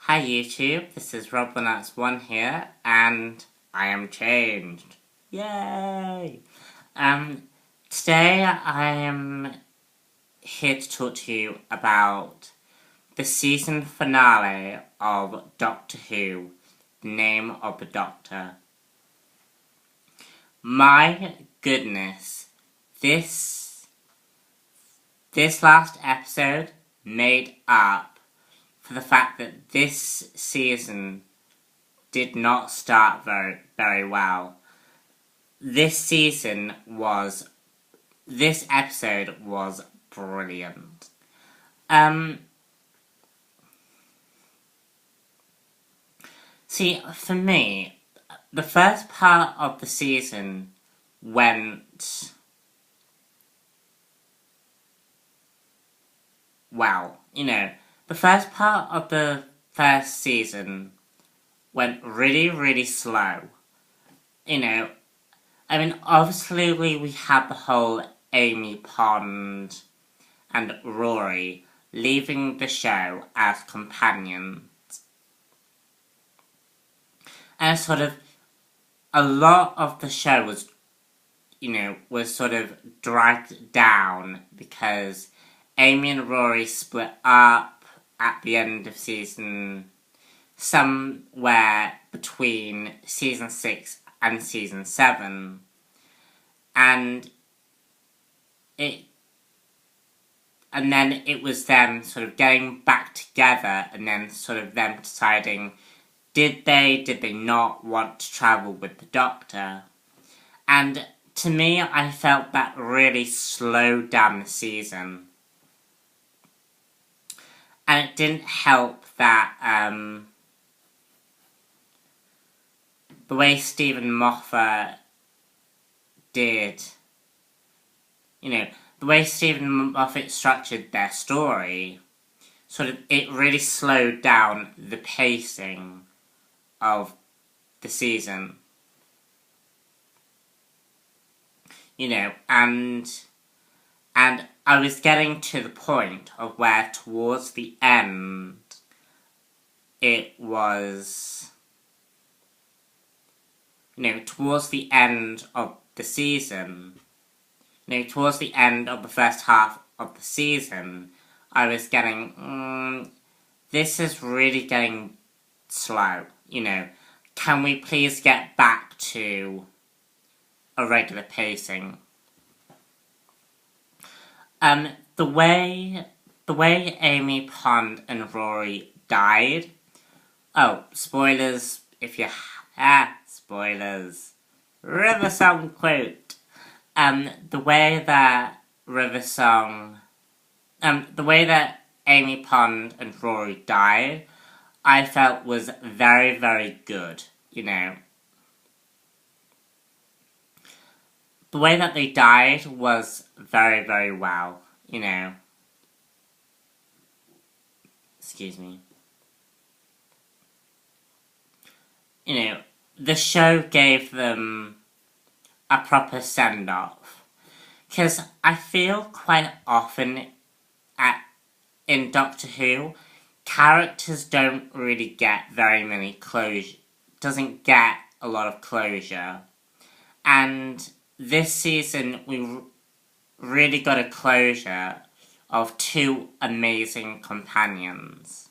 Hi YouTube, this is RobLinuxOne here, and I am changed. Yay! Today I am here to talk to you about the season finale of Doctor Who, The Name of the Doctor. My goodness, this last episode made up for the fact that this season did not start very well. This episode was brilliant. See, for me, the first part of the season went well. The first part of the first season went really slow. Obviously we had the whole Amy Pond and Rory leaving the show as companions. And sort of, a lot of the show was sort of dragged down because Amy and Rory split up at the end of season, somewhere between season 6 and season 7, and then it was them sort of getting back together, and then sort of them deciding, did they not want to travel with the Doctor? And to me, I felt that really slowed down the season. And it didn't help that the way Steven Moffat did, the way Steven Moffat structured their story, sort of, it really slowed down the pacing of the season. And I was getting to the point of where towards the end, it was, towards the end of the season, towards the end of the first half of the season, I was getting, this is really getting slow, Can we please get back to a regular pacing? The way Amy Pond and Rory died. Oh, spoilers! If you spoilers. River Song quote. The way that Amy Pond and Rory died, I felt was very good. The way that they died was very well, Excuse me. The show gave them a proper send-off. Because I feel quite often in Doctor Who, characters don't really get very many closure. Doesn't get a lot of closure. And this season, we really got a closure of two amazing companions.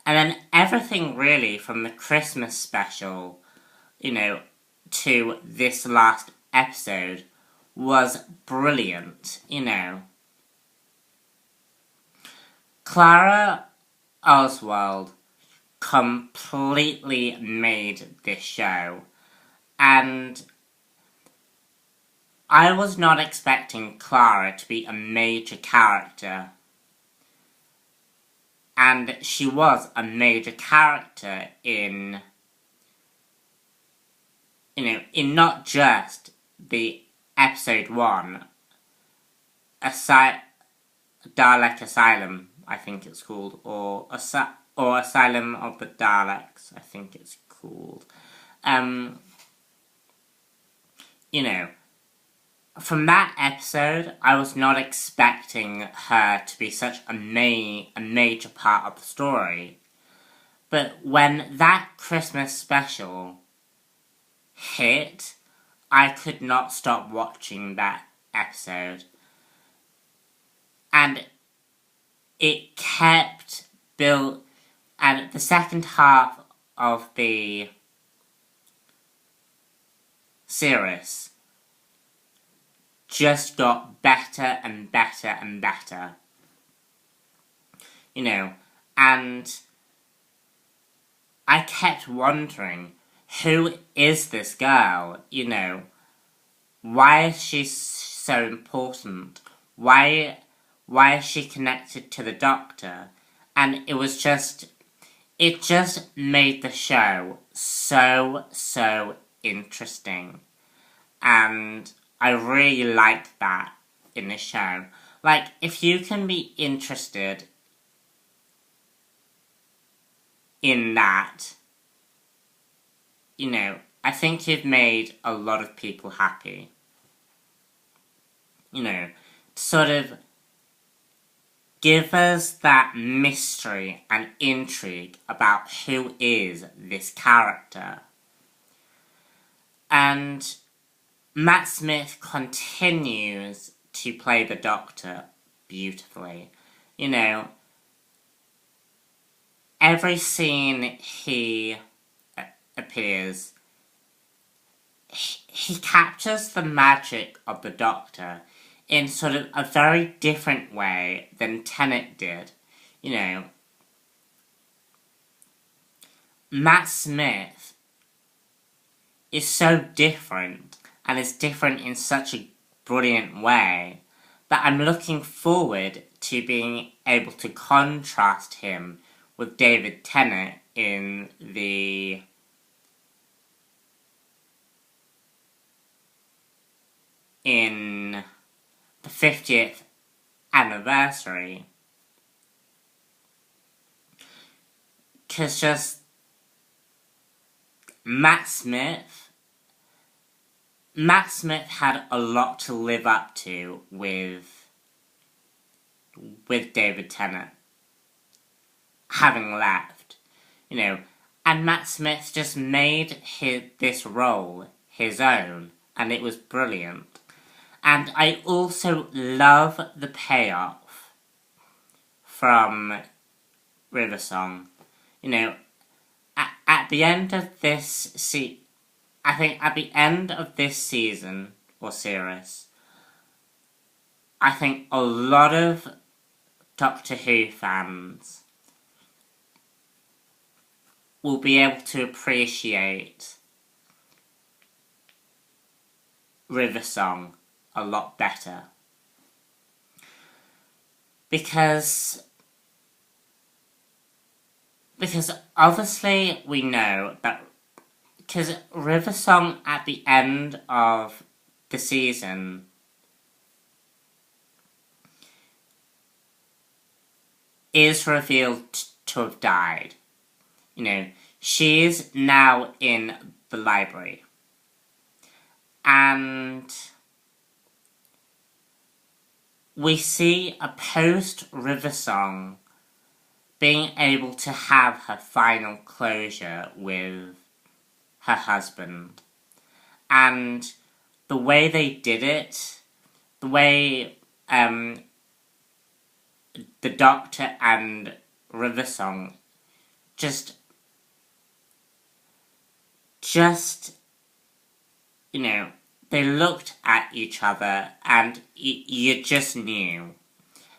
And then everything really from the Christmas special, to this last episode was brilliant, Clara Oswald completely made this show. And I was not expecting Clara to be a major character. And she was a major character in not just the episode 1, Dalek Asylum, I think it's called, or Asylum of the Daleks, I think it's called. from that episode, I was not expecting her to be such a major part of the story. But when that Christmas special hit, I could not stop watching that episode. And it kept built, and the second half of the series just got better and better and better. And I kept wondering, who is this girl? Why is she so important? Why is she connected to the Doctor? And it just made the show so interesting. And I really liked that in the show. Like, if you can be interested in that, I think you've made a lot of people happy. Sort of give us that mystery and intrigue about who is this character. And Matt Smith continues to play the Doctor beautifully. Every scene he appears, he captures the magic of the Doctor in sort of a very different way than Tennant did. Matt Smith is so different, and is different in such a brilliant way, that I'm looking forward to being able to contrast him with David Tennant in the in the 50th anniversary. Because just Matt Smith had a lot to live up to with David Tennant having left, and Matt Smith just made this role his own, and it was brilliant. And I also love the payoff from River Song. At the end of this I think at the end of this season or series, I think a lot of Doctor Who fans will be able to appreciate River Song a lot better. Because obviously we know that, because River Song at the end of the season is revealed to have died. She is now in the library. And we see a post-River Song being able to have her final closure with her husband. And the way they did it, the way the Doctor and River Song just they looked at each other, and you just knew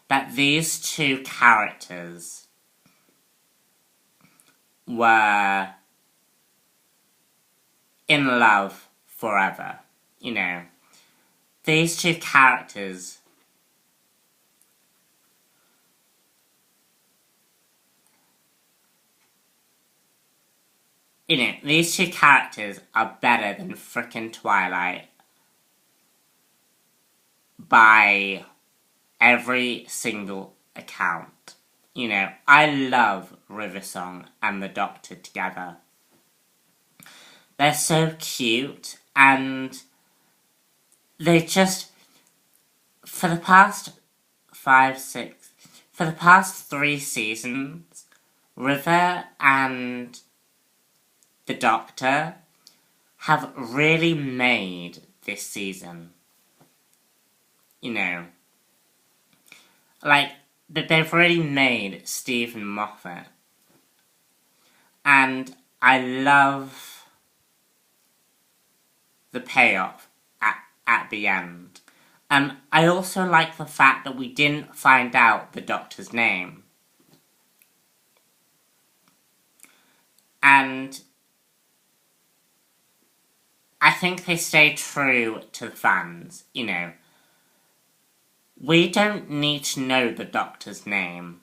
that these two characters were in love forever. These two characters these two characters are better than frickin' Twilight by every single account. I love River Song and the Doctor together. They're so cute, and they just for the past 3 seasons, River and the Doctor have really made this season. You know, like, they've really made Stephen Moffat. And I love the payoff at the end. I also like the fact that we didn't find out the Doctor's name. And I think they stay true to the fans, you know. We don't need to know the Doctor's name,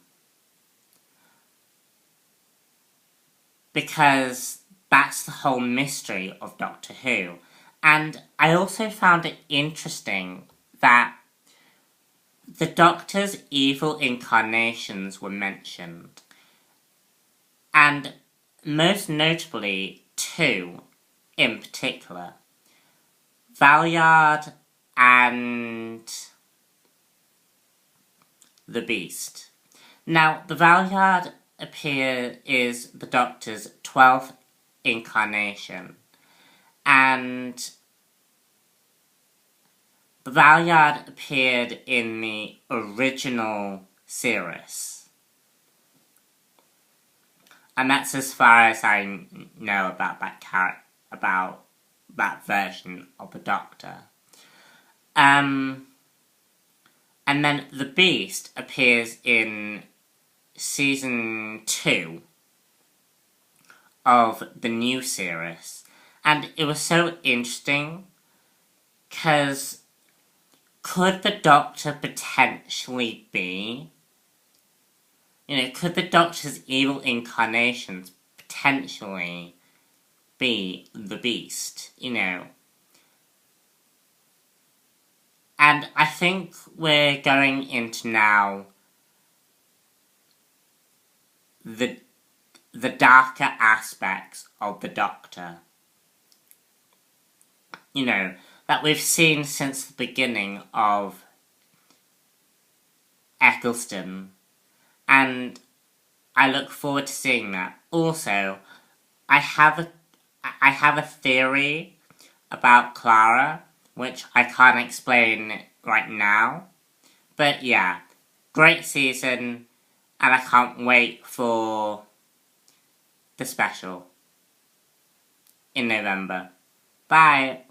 because that's the whole mystery of Doctor Who. And I also found it interesting that the Doctor's evil incarnations were mentioned. And most notably, 2 in particular. Valeyard and the Beast. Now, the Valeyard is the Doctor's 12th incarnation. And the Valeyard appeared in the original series. And that's as far as I know about that version of the Doctor. And then the Beast appears in season 2 of the new series. And it was so interesting, because could the Doctor potentially be, could the Doctor's evil incarnations potentially be the Beast, And I think we're going into now the darker aspects of the Doctor. That we've seen since the beginning of Eccleston. And I look forward to seeing that. Also, I have a theory about Clara, which I can't explain right now. But yeah, great season, and I can't wait for the special in November. Bye!